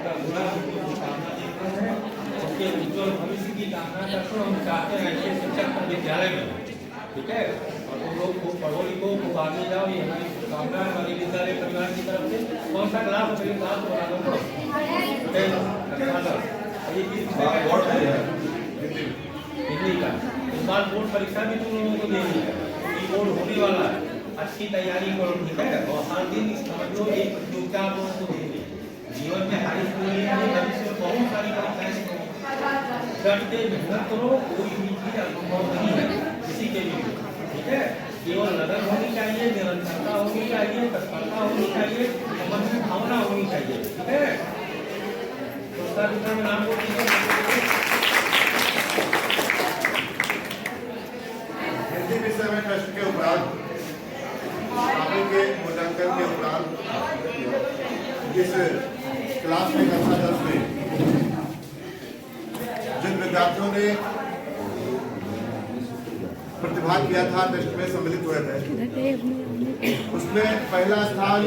का बुरा कामना देते हैं, उनके उज्ज्वल भविष्य की कामना करते हैं। हम चाहते हैं ऐसे शिक्षक का विद्यालय में, ठीक है, और तुम लोग खूब पढ़ो लिखो, खूब आगे जाओ, ये हमारी शुभकामना है हमारे विद्यालय परिवार की तरफ से। कौन सा क्लास है? क्लास बना दो हिंदी का। इस बार बोर्ड परीक्षा भी तुम लोगों को देनी है, बोर्ड होने वाला है, अच्छी तैयारी करो, ठीक है। और हर दिन समझ लो एक प्रतियोगिता आप लोगों को देंगे। जीवन में हाई स्कूल में भविष्य में बहुत सारी परीक्षाएं, डटते मेहनत करो, कोई भी चीज असंभव नहीं है किसी के लिए, ठीक है। केवल लगन होनी चाहिए, निरंतरता होनी चाहिए, तत्परता होनी चाहिए, मन में भावना होनी चाहिए, ठीक है। पुरस्कार वितरण में नाम को हिंदी विषय में टेस्ट के उपरांत के मूल्यांकन के उपरांत इस क्लास में कक्षा 10 में जिन विद्यार्थियों ने प्रतिभाग किया था, टेस्ट में सम्मिलित हुए थे, उसमें पहला स्थान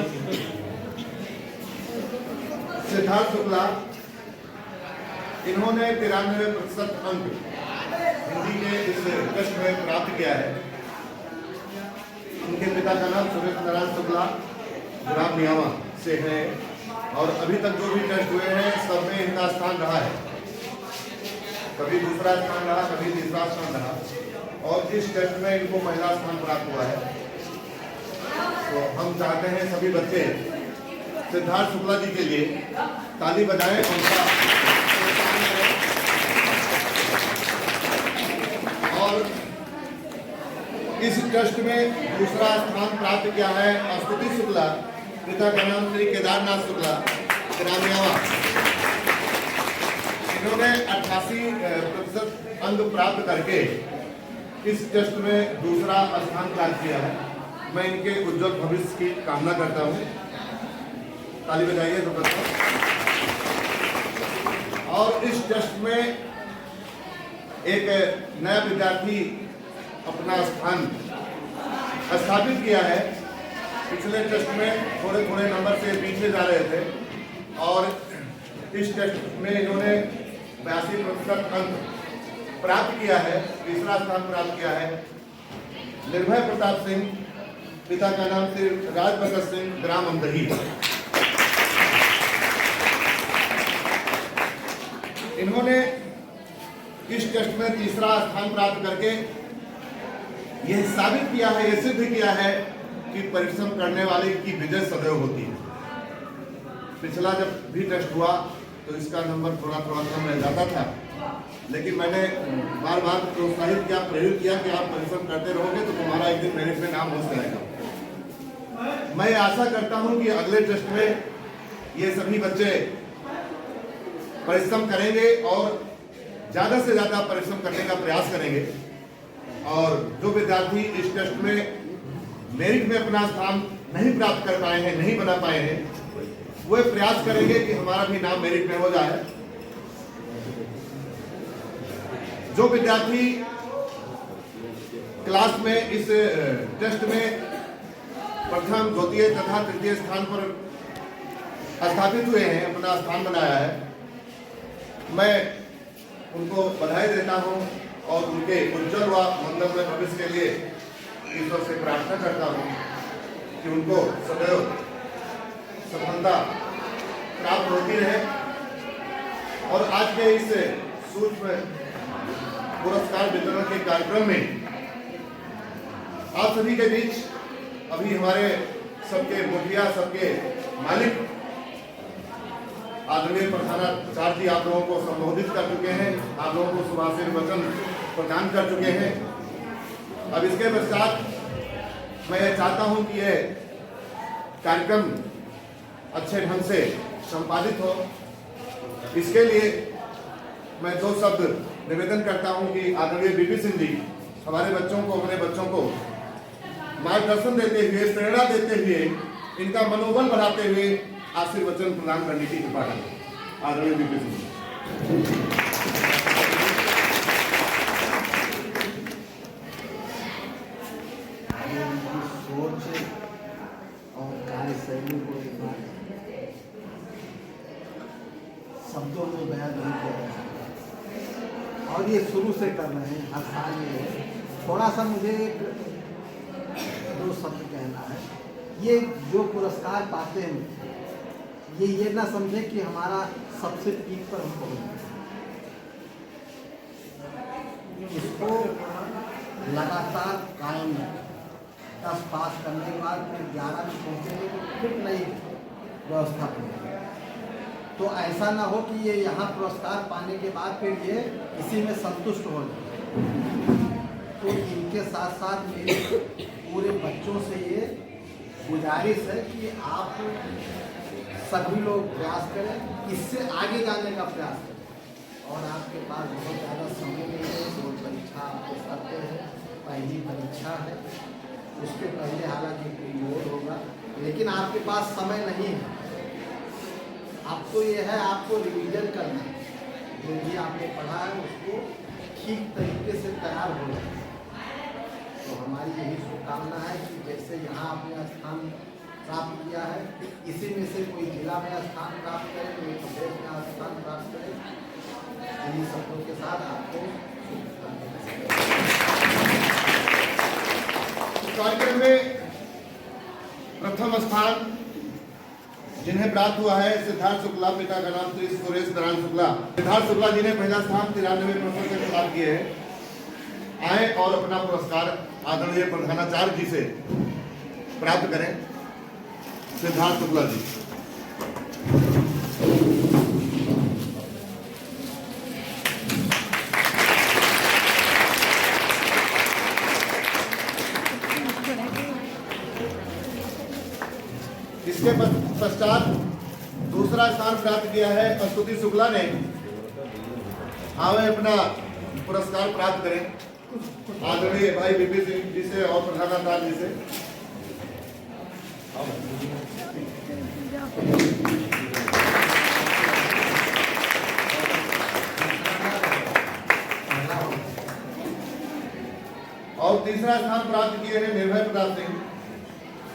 सिद्धार्थ शुक्ला। इन्होंने 93% अंक हिंदी के इस टेस्ट में प्राप्त किया है। उनके पिता का नाम सुरेश नारायण शुक्ला ग्राम नियामा से है, और अभी तक जो भी टेस्ट हुए हैं सब में इनका स्थान रहा है, कभी दूसरा स्थान रहा, कभी तीसरा स्थान रहा, और इस टेस्ट में इनको पहला स्थान प्राप्त हुआ है। तो हम चाहते हैं सभी बच्चे सिद्धार्थ शुक्ला जी के लिए ताली बजाएं, उनका और इस टेस्ट में दूसरा स्थान प्राप्त किया है स्तुति शुक्ला, पिता का नाम श्री केदारनाथ शुक्ला ग्राम नियामा। इन्होंने 88% अंक प्राप्त करके इस टेस्ट में दूसरा स्थान प्राप्त किया है। मैं इनके उज्जवल भविष्य की कामना करता हूँ। ताली बजाइए तो बच्चों। और इस टेस्ट में एक नया विद्यार्थी अपना स्थान स्थापित किया है। पिछले टेस्ट में थोड़े थोड़े नंबर से पीछे जा रहे थे, और इस टेस्ट में इन्होंने 82% अंक प्राप्त किया है, तीसरा स्थान प्राप्त किया है। निर्भय प्रताप सिंह, पिता का नाम श्री राज भगत सिंह ग्राम अमदही। इन्होंने इस टेस्ट में तीसरा स्थान प्राप्त करके यह साबित किया है, यह सिद्ध किया है कि परिश्रम करने वाले की विजय सदैव होती है। पिछला जब भी टेस्ट हुआ तो इसका नंबर थोड़ा थोड़ा कम रह जाता था, लेकिन मैंने बार बार प्रोत्साहित किया, प्रेरित किया कि आप परिश्रम करते रहोगे तो तुम्हारा एक दिन मेरिट में नाम हो जाएगा। मैं आशा करता हूं कि अगले टेस्ट में ये सभी बच्चे परिश्रम करेंगे और ज्यादा से ज्यादा परिश्रम करने का प्रयास करेंगे, और जो विद्यार्थी इस टेस्ट में मेरिट में अपना स्थान नहीं प्राप्त कर पाए हैं, नहीं बना पाए हैं, वो प्रयास करेंगे कि हमारा भी नाम मेरिट में हो जाए। जो विद्यार्थी क्लास में इस टेस्ट में प्रथम, द्वितीय तथा तृतीय स्थान पर स्थापित हुए हैं, अपना स्थान बनाया है, मैं उनको बधाई देता हूं और उनके उज्जवल व मंगलमय भविष्य के लिए ईश्वर से प्रार्थना करता हूं कि उनको सदैव सफलता प्राप्त होती रहे। और आज के इस सूक्ष्म पुरस्कार वितरण के कार्यक्रम में आप सभी के बीच अभी हमारे सबके मुखिया, सबके मालिक आदरणीय प्रधानाचार्य जी आप लोगों को संबोधित कर चुके हैं, आप लोगों को शुभाशीर्वचन प्रदान कर चुके हैं। अब इसके पश्चात मैं ये चाहता हूं कि यह कार्यक्रम अच्छे ढंग से संपादित हो। इसके लिए मैं दो शब्द निवेदन करता हूं कि आदरणीय बीपी सिंह जी हमारे बच्चों को, अपने बच्चों को मार्गदर्शन देते हुए, प्रेरणा देते हुए, इनका मनोबल बढ़ाते हुए आशीर्वचन प्रदान करने की कृपा करें। आदरणीय बीपी सिंह जी। सोच और कार्यशैली को एक बार शब्दों में बयान नहीं किया जा सकता। और ये शुरू से कर रहे हैं, हर साल ये है। थोड़ा सा मुझे एक दो शब्द कहना है। ये जो पुरस्कार पाते हैं, ये ना समझे कि हमारा सबसे पीक पर हम पहुँच गए। इसको लगातार कायम रखें। 10 पास करने के बाद फिर 11 में पहुँचेंगे तो फिर नई व्यवस्था बनेगी। तो ऐसा ना हो कि ये यहाँ पुरस्कार पाने के बाद फिर ये इसी में संतुष्ट हो जाए। तो इनके साथ साथ मेरे पूरे बच्चों से ये गुजारिश है कि आप सभी लोग प्रयास करें, इससे आगे जाने का प्रयास करें। और आपके पास बहुत ज़्यादा समय नहीं है, बोर्ड परीक्षा आपको करते हैं, पहली परीक्षा है, उसके पहले हालांकि प्रीबोर्ड होगा, लेकिन आपके पास समय नहीं है। आपको ये है, आपको रिवीजन करना है, जो भी आपने पढ़ा है उसको ठीक तरीके से तैयार हो जाए। तो हमारी यही शुभकामना है कि जैसे यहाँ आपने स्थान प्राप्त किया है, इसी में से कोई जिला में स्थान प्राप्त करे, कोई प्रदेश में स्थान प्राप्त करे। इन्हीं शब्दों के साथ आपको कार्यक्रम में प्रथम स्थान जिन्हें प्राप्त हुआ है सिद्धार्थ शुक्ला, पिता का नाम श्री सुरेश नारायण शुक्ला। सिद्धार्थ शुक्ला जी ने पहला स्थान 93% से प्राप्त किए हैं। आए और अपना पुरस्कार आदरणीय प्रधानाचार्य जी से प्राप्त करें। सिद्धार्थ शुक्ला जी। इसके पश्चात दूसरा स्थान प्राप्त किया है स्तुति शुक्ला ने। आवे अपना पुरस्कार प्राप्त करें आदरणीय भाई बीपी सिंह जी से और प्रधानाचार्य जी से। और तीसरा स्थान प्राप्त किए हैं निर्भय प्रताप सिंह,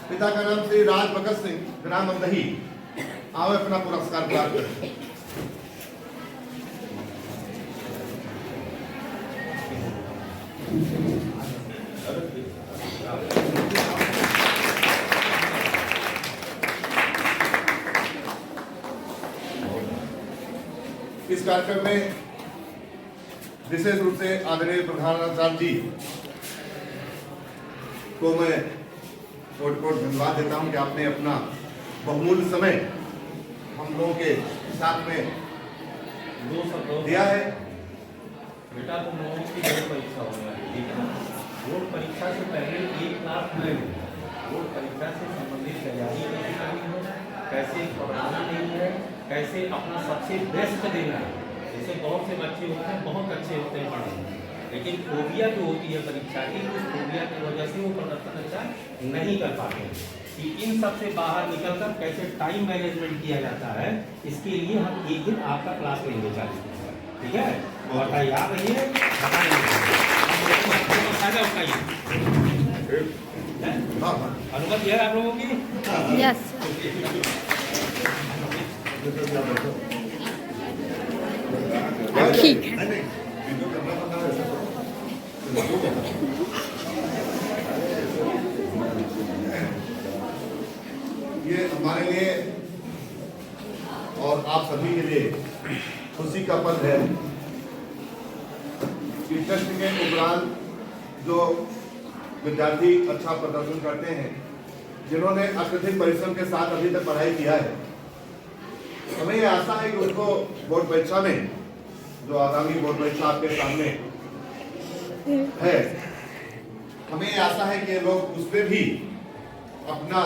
पिता का नाम श्री राज भगत सिंह, ग्राम अंदही। आओ अपना पुरस्कार प्राप्त करें। इस कार्यक्रम में विशेष रूप से आदरणीय प्रधानाचार्य जी को मैं कोट कोट धन्यवाद देता हूं कि आपने अपना बहुमूल्य समय हम लोगों के साथ में दिया है। बेटा तुम लोगों की बोर्ड परीक्षा होने वाली है, ठीक है ना? बोर्ड परीक्षा से पहले एक क्लास में बोर्ड परीक्षा से संबंधित तैयारी कैसे करनी है, कैसे पढ़ाना नहीं है, कैसे अपना सबसे बेस्ट देना है। जैसे बहुत से बच्चे होते हैं बहुत अच्छे होते हैं पढ़ने में, लेकिन फोबिया जो होती है परीक्षा की, उस फोबिया की वजह से वो प्रदर्शन अच्छा नहीं कर पाते हैं। कि इन सब से बाहर निकलकर कैसे टाइम मैनेजमेंट किया जाता है, इसके लिए हम एक दिन आपका क्लास लेंगे 40 मिनट, ठीक है? और याद रहिए अनुमति है आप लोगों की? यस। ठीक है। ये हमारे लिए और आप सभी के लिए खुशी का पल है कि टेस्ट के उपरांत जो विद्यार्थी अच्छा प्रदर्शन करते हैं, जिन्होंने अत्यधिक परिश्रम के साथ अभी तक पढ़ाई किया है, हमें ये आशा है कि उनको बोर्ड परीक्षा में, जो आगामी बोर्ड परीक्षा आपके सामने है, हमें ये आशा है कि लोग उसमें भी अपना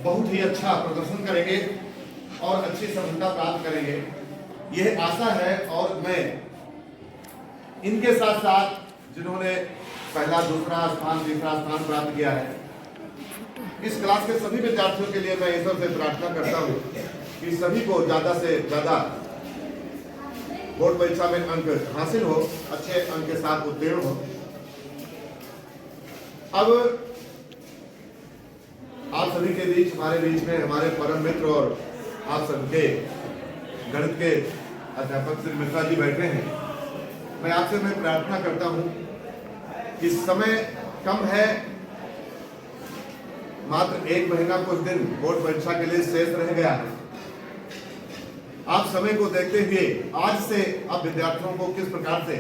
बहुत ही अच्छा प्रदर्शन करेंगे और अच्छी सफलता प्राप्त करेंगे, यह आशा है। और मैं इनके साथ साथ जिन्होंने पहला, दूसरा स्थान, तीसरा स्थान प्राप्त किया है, इस क्लास के सभी विद्यार्थियों के लिए मैं ईश्वर से प्रार्थना करता हूँ कि सभी को ज्यादा से ज्यादा बोर्ड परीक्षा में अंक हासिल हो, अच्छे अंक के साथ उत्तीर्ण हो। अब आप सभी के बीच, हमारे बीच में हमारे परम मित्र और आप सबके गणित के अध्यापक श्री मिश्रा जी बैठे हैं, मैं प्रार्थना करता हूं कि समय कम है, मात्र 1 महीना कुछ दिन बोर्ड परीक्षा के लिए शेष रह गया है। आप समय को देखते हुए आज से आप विद्यार्थियों को किस प्रकार से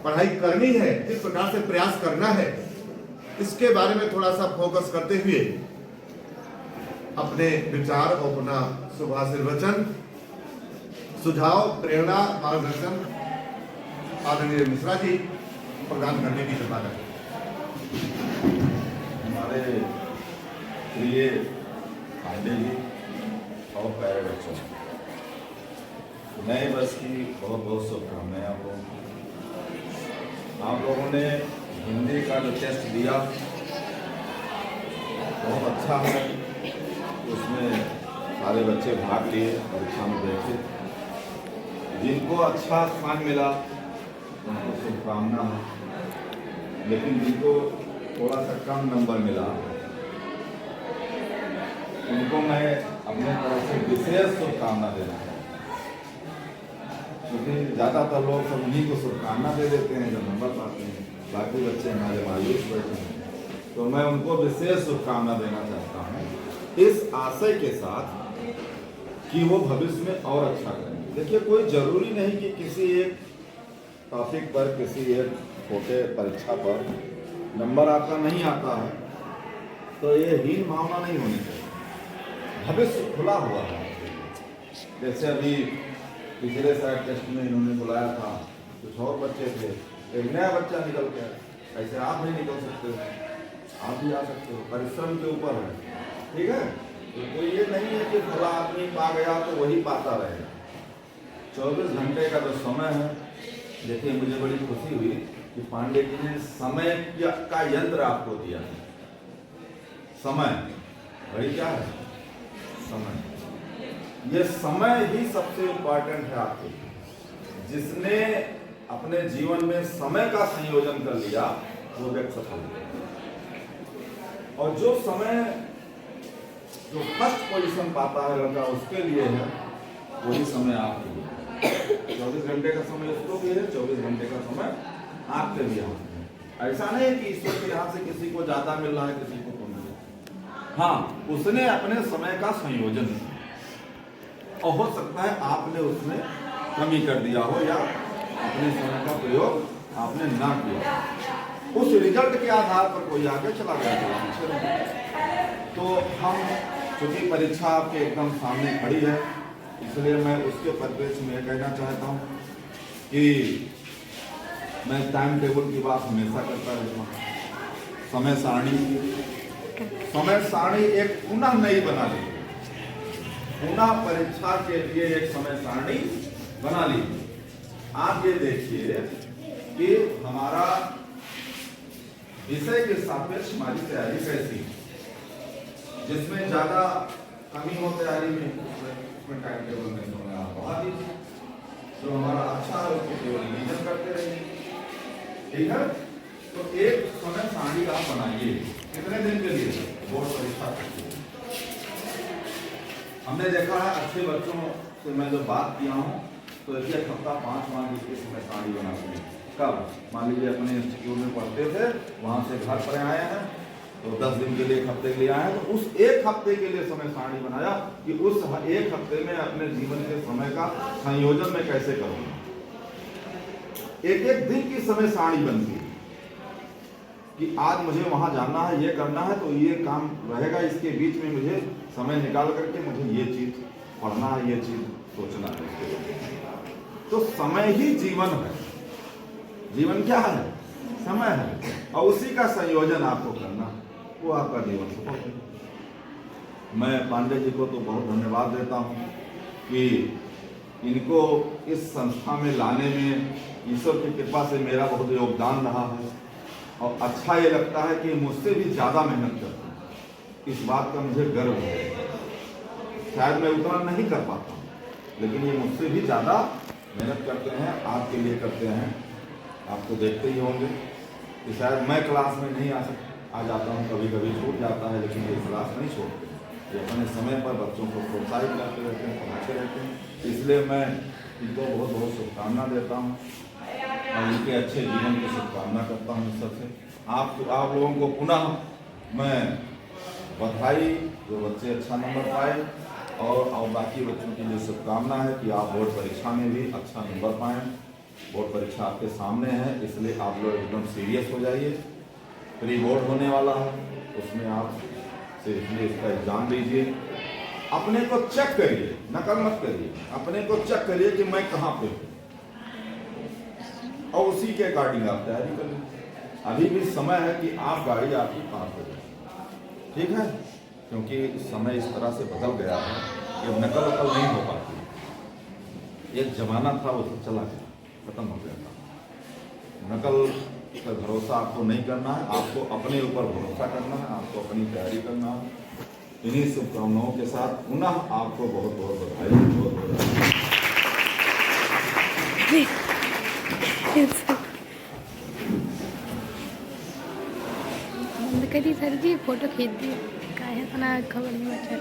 पढ़ाई करनी है, किस प्रकार से प्रयास करना है, इसके बारे में थोड़ा सा फोकस करते हुए अपने विचार और अपना शुभाशीर्वचन वचन, सुझाव, प्रेरणा, मार्गदर्शन आदरणीय मिश्रा जी प्रदान करने की कृपा करें। हमारे प्रिय पांडे जी और प्यारे बच्चों, नए वर्ष की बहुत बहुत शुभकामनाएं आप लोगों को। आप लोगों ने हिंदी का जो टेस्ट दिया बहुत अच्छा है, उसमें सारे बच्चे भाग लिए, परीक्षा में बैठे। जिनको अच्छा स्थान मिला उनको शुभकामना है, लेकिन जिनको थोड़ा सा कम नंबर मिला उनको मैं अपने तरफ से विशेष शुभकामना देना है, क्योंकि ज़्यादातर लोग सब उन्हीं को शुभकामना दे देते हैं जब नंबर पाते हैं, बाकी बच्चे हमारे मायूस बैठे हैं। तो मैं उनको विशेष शुभकामना देना चाहता हूँ इस आशय के साथ कि वो भविष्य में और अच्छा करेंगे। देखिए, कोई ज़रूरी नहीं कि किसी एक टॉपिक पर, किसी एक छोटे परीक्षा पर नंबर आपका नहीं आता है तो ये हीन भावना नहीं होनी चाहिए। भविष्य खुला हुआ है। जैसे अभी पिछले साल टेस्ट में इन्होंने बुलाया था, कुछ और बच्चे थे, एक नया बच्चा निकल गया। ऐसे आप नहीं निकल सकते, आप भी आ सकते हो, परिश्रम के ऊपर है, ठीक है। तो कोई ये नहीं है कि भला आदमी पा गया तो वही पाता रहेगा। 24 घंटे का जो समय है, देखिए मुझे बड़ी खुशी हुई कि पांडे जी ने समय का यंत्र आपको दिया है। समय घड़ी क्या है? समय। ये समय ही सबसे इम्पोर्टेंट है आपके। जिसने अपने जीवन में समय का संयोजन कर लिया वो व्यक्ति सफल है। और जो समय जो फर्स्ट पोजीशन पाता है लड़का, उसके लिए है, वही समय आपके लिए। 24 घंटे का समय उसको भी है, 24 घंटे का समय आपके भी यहाँ है। ऐसा नहीं है कि ईश्वर के यहाँ से किसी को ज्यादा मिल रहा है, किसी को कम मिल रहा है। हाँ, उसने अपने समय का संयोजन किया और हो सकता है आपने उसमें कमी कर दिया हो या अपने समय का प्रयोग आपने ना किया। उस रिजल्ट के आधार पर कोई आगे चला गया तो हम, चूंकि परीक्षा आपके एकदम सामने खड़ी है, इसलिए मैं उसके परिप्रेक्ष्य में कहना चाहता हूँ कि मैं टाइम टेबल की बात हमेशा करता रहता हूँ। समय सारणी एक पुनः नई बना ली, पुनः परीक्षा के लिए एक समय सारणी बना ली। आप ये देखिए कि हमारा विषय के सापेक्ष हमारी तैयारी कैसी है। जिसमें ज्यादा कमी हो तैयारी में, उसमें टाइम टेबल नहीं होगा, आप बढ़ा दीजिए। जो हमारा अच्छा है उसको केवल रिवीजन करते रहिए, ठीक है। तो एक समय सारणी आप बनाइए। कितने दिन के लिए? बोर्ड परीक्षा करते हैं। हमने देखा है अच्छे बच्चों से मैं जब बात किया हूँ तो एक हफ्ता 5 माह की समय सारणी बनाते हैं। कब? मान लीजिए अपने इंस्टीट्यूट में पढ़ते थे, वहां से घर पर आए हैं तो 10 दिन के लिए, 1 हफ्ते के लिए आए हैं, तो उस 1 हफ्ते के लिए समय सारणी बनाया कि उस 1 हफ्ते में अपने जीवन के समय का संयोजन में कैसे करूंगा। एक दिन की समय सारणी बनती है कि आज मुझे वहां जाना है, ये करना है, तो ये काम रहेगा, इसके बीच में मुझे समय निकाल करके मुझे ये चीज पढ़ना है, ये चीज सोचना है। तो समय ही जीवन है। जीवन क्या है? समय है, और उसी का संयोजन आपको करना, वो आपका जीवन सफल है। मैं पांडे जी को तो बहुत धन्यवाद देता हूँ कि इनको इस संस्था में लाने में ईश्वर की कृपा से मेरा बहुत योगदान रहा है। और अच्छा ये लगता है कि मुझसे भी ज़्यादा मेहनत करते हैं। इस बात का मुझे गर्व है। शायद मैं उतना नहीं कर पाता हूँ, लेकिन ये मुझसे भी ज़्यादा मेहनत करते हैं, आपके लिए करते हैं। आप तो देखते ही होंगे कि शायद मैं क्लास में नहीं आ जाता हूँ, कभी कभी छूट जाता है, लेकिन ये क्लास नहीं छोड़ते। ये अपने समय पर बच्चों को प्रोत्साहित करते रहते हैं, पढ़ाते रहते हैं। इसलिए मैं इनको बहुत बहुत शुभकामना देता हूँ और इनके अच्छे जीवन की शुभकामना करता हूँ ईश्वर से। आप लोगों को पुनः मैं बधाई, जो बच्चे अच्छा नंबर पाए, और बाकी बच्चों की जो शुभकामना है कि आप बोर्ड परीक्षा में भी अच्छा नंबर पाएँ। बोर्ड परीक्षा आपके सामने है, इसलिए आप लोग एकदम सीरियस हो जाइए। प्री बोर्ड होने वाला है, उसमें आप सीरियसली इसका एग्जाम दीजिए। अपने को चेक करिए, नकल मत करिए, अपने को चेक करिए कि मैं कहाँ पे हूँ, और उसी के अकॉर्डिंग आप तैयारी करिए। अभी भी समय है कि आप गाड़ी आपकी पास हो जाए, ठीक है, क्योंकि समय इस तरह से बदल गया है कि नकल वकल नहीं हो पाती। एक जमाना था वो सब चला गया, खत्म हो गया था। नकल का भरोसा आपको नहीं करना है, आपको अपने ऊपर भरोसा करना है, आपको अपनी तैयारी करना है। इन्हीं शुभकामनाओं के साथ पुनः आपको बहुत बहुत बधाई, बहुत बहुत बंद करी सर जी, फोटो खींच दी, काहे इतना खबर नहीं बचा।